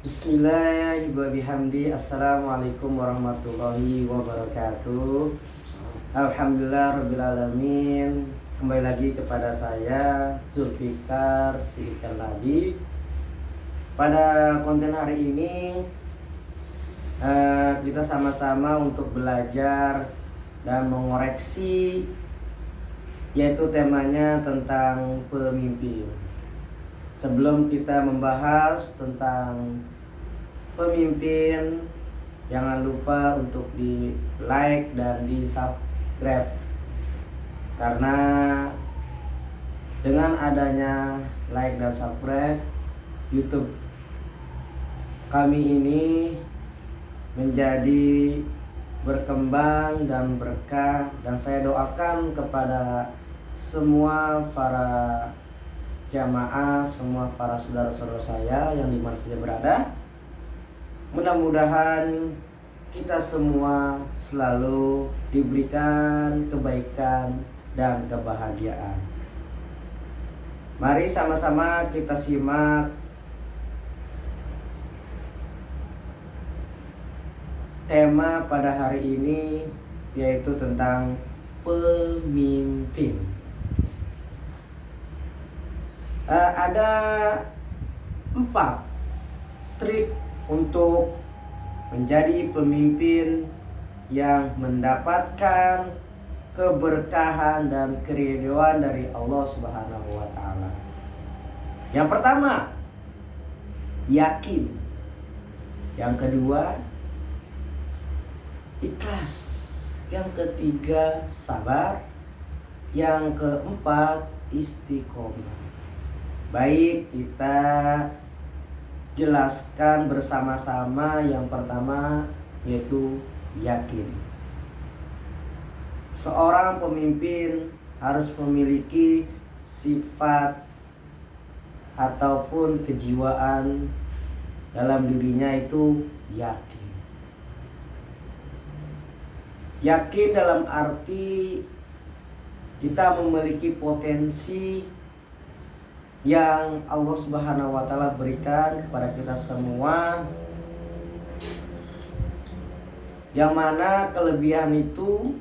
Bismillahirrahmanirrahim. Assalamualaikum warahmatullahi wabarakatuh. Alhamdulillah rabbil alamin. Kembali lagi kepada saya Zulfikar Sikan lagi. Pada konten hari ini kita sama-sama untuk belajar dan mengoreksi, yaitu temanya tentang pemimpin. Sebelum kita membahas tentang pemimpin, jangan lupa untuk di like dan di subscribe, karena dengan adanya like dan subscribe, YouTube kami ini menjadi berkembang dan berkah. Dan saya doakan kepada semua para jamaah, semua para saudara-saudara saya yang di mana saja berada, mudah-mudahan kita semua selalu diberikan kebaikan dan kebahagiaan. Mari sama-sama kita simak tema pada hari ini, yaitu tentang pemimpin. Ada 4 trik untuk menjadi pemimpin yang mendapatkan keberkahan dan keridhaan dari Allah Subhanahu wa taala. Yang pertama, yakin. Yang kedua, ikhlas. Yang ketiga, sabar. Yang keempat, istiqomah. Baik, kita jelaskan bersama-sama. Yang pertama yaitu yakin. Seorang pemimpin harus memiliki sifat ataupun kejiwaan dalam dirinya, itu yakin. Yakin dalam arti kita memiliki potensi yang Allah Subhanahu wa taala berikan kepada kita semua, yang mana kelebihan itu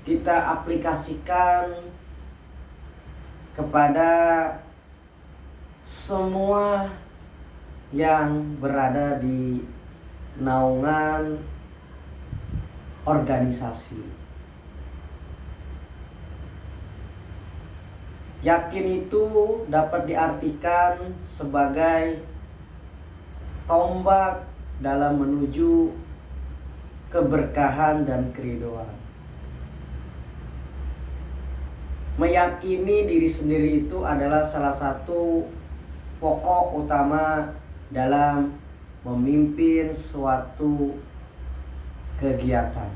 kita aplikasikan kepada semua yang berada di naungan organisasi. Yakin itu dapat diartikan sebagai tombak dalam menuju keberkahan dan keridhaan. Meyakini diri sendiri itu adalah salah satu pokok utama dalam memimpin suatu kegiatan.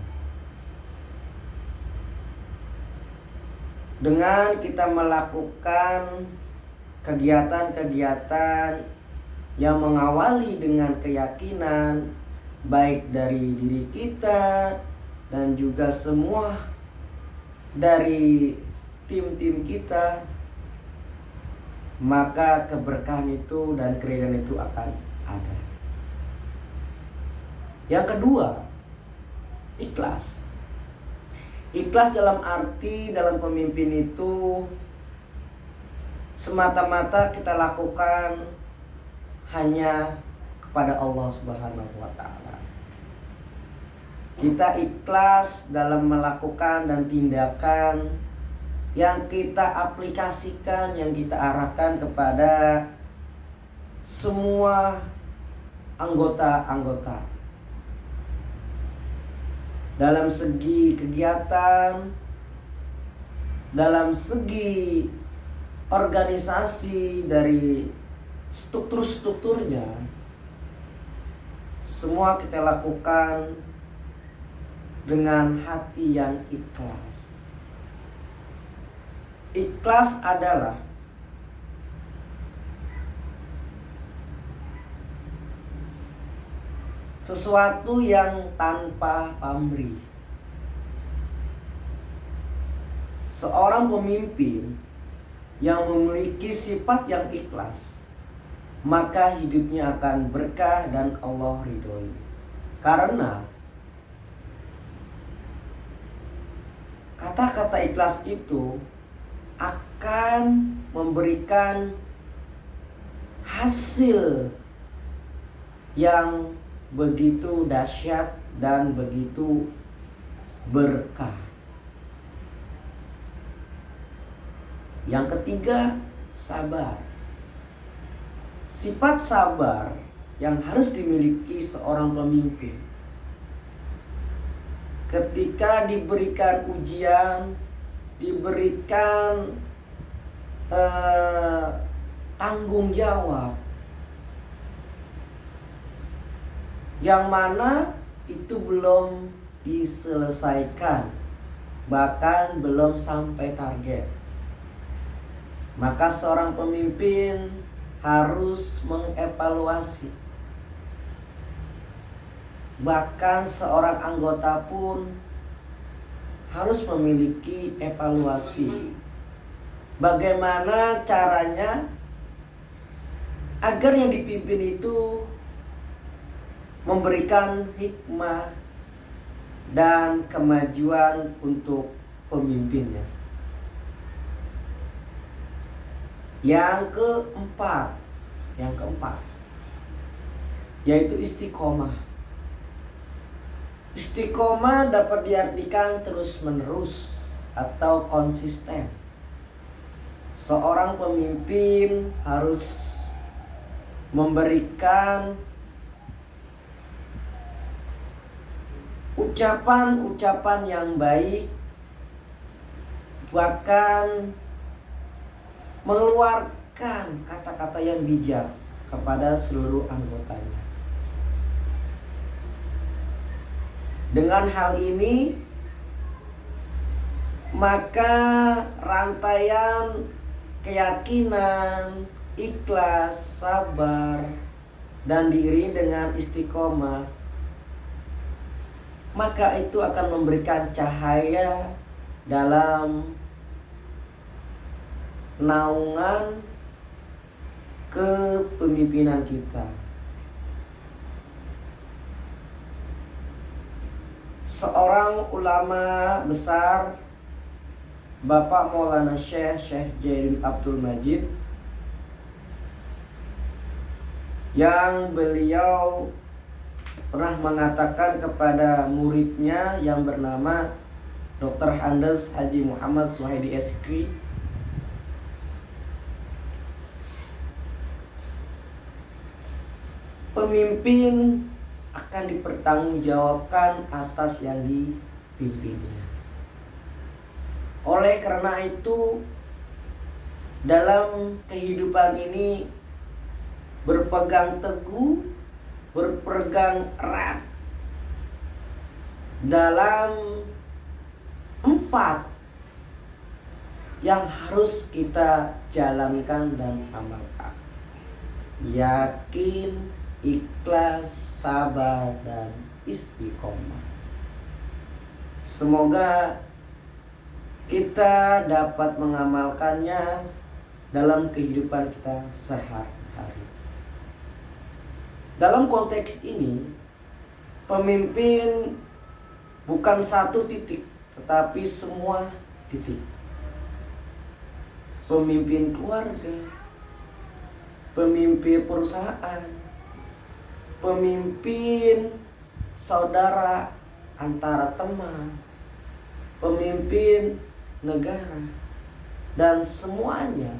Dengan kita melakukan kegiatan-kegiatan yang mengawali dengan keyakinan, baik dari diri kita dan juga semua dari tim-tim kita, maka keberkahan itu dan keridhaan itu akan ada. Yang kedua, ikhlas. Ikhlas dalam arti dalam pemimpin itu semata-mata kita lakukan hanya kepada Allah Subhanahu wa taala. Kita ikhlas dalam melakukan dan tindakan yang kita aplikasikan, yang kita arahkan kepada semua anggota-anggota. Dalam segi kegiatan, dalam segi organisasi, dari struktur-strukturnya, semua kita lakukan dengan hati yang ikhlas. Ikhlas adalah sesuatu yang tanpa pamrih. Seorang pemimpin yang memiliki sifat yang ikhlas maka hidupnya akan berkah dan Allah ridhoi. Karena kata-kata ikhlas itu akan memberikan hasil yang begitu dahsyat dan begitu berkah. Yang ketiga, sabar. Sifat sabar yang harus dimiliki seorang pemimpin. Ketika diberikan ujian, diberikan tanggung jawab, yang mana itu belum diselesaikan, bahkan belum sampai target, maka seorang pemimpin harus mengevaluasi. Bahkan seorang anggota pun harus memiliki evaluasi. Bagaimana caranya agar yang dipimpin itu memberikan hikmah dan kemajuan untuk pemimpinnya. Yang keempat, yaitu istiqomah. Istiqomah dapat diartikan terus-menerus atau konsisten. Seorang pemimpin harus memberikan ucapan-ucapan yang baik, bahkan mengeluarkan kata-kata yang bijak kepada seluruh anggotanya. Dengan hal ini, maka rantaian keyakinan, ikhlas, sabar, dan diiringi dengan istiqomah, maka itu akan memberikan cahaya dalam naungan kepemimpinan kita. Seorang ulama besar, Bapak Maulana Syekh Jainuddin Abdul Majid, yang beliau pernah mengatakan kepada muridnya yang bernama Dr. Andes Haji Muhammad Suhaidi SQ, pemimpin akan dipertanggungjawabkan atas yang dipimpinnya. Oleh karena itu, dalam kehidupan ini berpegang teguh, berpegang erat dalam 4 yang harus kita jalankan dan amalkan: yakin, ikhlas, sabar, dan istiqomah. Semoga kita dapat mengamalkannya dalam kehidupan kita sehari-hari. Dalam konteks ini, pemimpin bukan satu titik, tetapi semua titik. Pemimpin keluarga, pemimpin perusahaan, pemimpin saudara antara teman, pemimpin negara, dan semuanya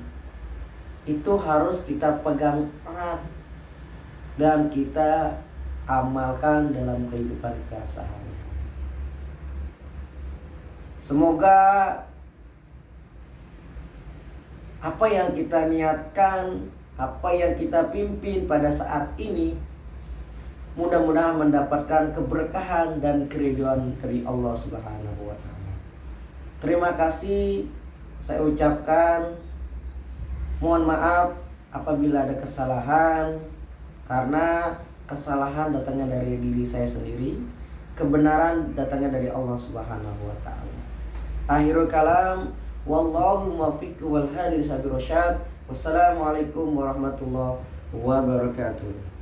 itu harus kita pegang erat dan kita amalkan dalam kehidupan kita sehari-hari. Semoga apa yang kita niatkan, apa yang kita pimpin pada saat ini, mudah-mudahan mendapatkan keberkahan dan keridhaan dari Allah Subhanahu wa Ta'ala. Terima kasih saya ucapkan. Mohon maaf apabila ada kesalahan, karena kesalahan datangnya dari diri saya sendiri, kebenaran datangnya dari Allah Subhanahu wa Ta'ala. Akhirul kalam, wallahu muwaffiq wal hadi sabil rasyad. Wassalamualaikum warahmatullahi wabarakatuh.